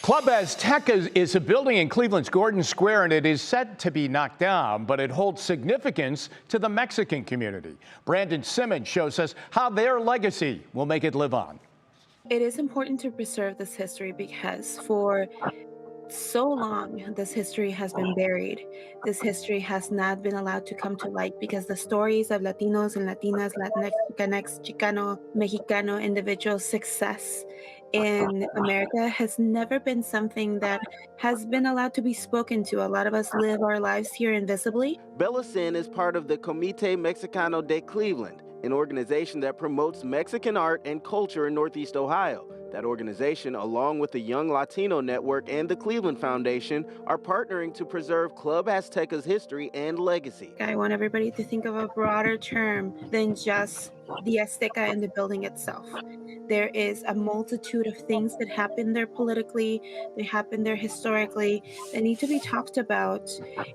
Club Azteca is a building in Cleveland's Gordon Square, and it is set to be knocked down, but it holds significance to the Mexican community. Brandon Simmons shows us how their legacy will make it live on. It is important to preserve this history because for so long, this history has been buried. This history has not been allowed to come to light because the stories of Latinos and Latinas, Latinx, Chicanos, Chicano, Mexicano individuals' success in America has never been something that has been allowed to be spoken to. A lot of us live our lives here invisibly. Bella Sin is part of the Comite Mexicano de Cleveland, an organization that promotes Mexican art and culture in Northeast Ohio. That organization, along with the Young Latino Network and the Cleveland Foundation, are partnering to preserve Club Azteca's history and legacy. I want everybody to think of a broader term than just the Azteca and the building itself. There is a multitude of things that happen there politically, they happen there historically, that need to be talked about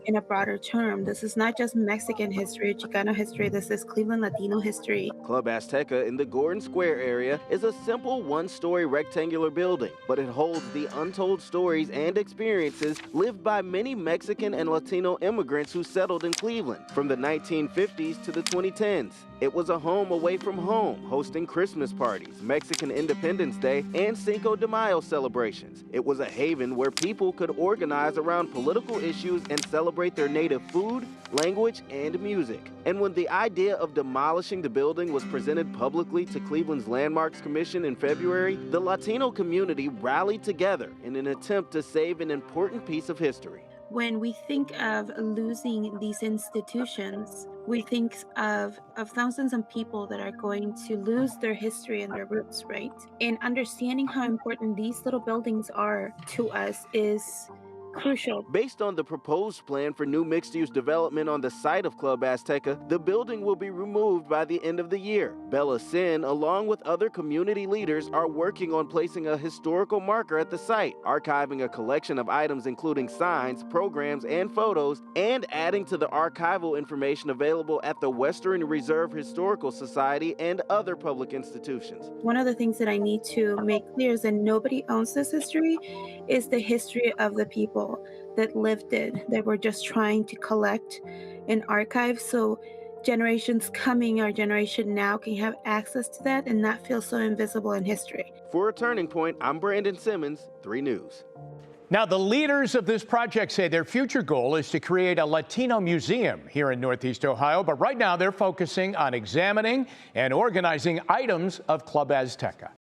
in a broader term. This is not just Mexican history, Chicano history, this is Cleveland Latino history. Club Azteca in the Gordon Square area is a simple one-story rectangular building, but it holds the untold stories and experiences lived by many Mexican and Latino immigrants who settled in Cleveland from the 1950s to the 2010s. It was a home away from home, hosting Christmas parties, Mexican Independence Day, and Cinco de Mayo celebrations. It was a haven where people could organize around political issues and celebrate their native food, language, and music. And when the idea of demolishing the building was presented publicly to Cleveland's Landmarks Commission in February, the Latino community rallied together in an attempt to save an important piece of history. When we think of losing these institutions, we think of thousands of people that are going to lose their history and their roots, right? And understanding how important these little buildings are to us is crucial. Based on the proposed plan for new mixed-use development on the site of Club Azteca, the building will be removed by the end of the year. Bella Sin, along with other community leaders, are working on placing a historical marker at the site, archiving a collection of items including signs, programs, and photos, and adding to the archival information available at the Western Reserve Historical Society and other public institutions. One of the things that I need to make clear is that nobody owns this history. Is the history of the people that lived it, that we're just trying to collect and archive so generations coming, our generation now, can have access to that and not feel so invisible in history. For A Turning Point, I'm Brandon Simmons, 3 News. Now, the leaders of this project say their future goal is to create a Latino museum here in Northeast Ohio, but right now they're focusing on examining and organizing items of Club Azteca.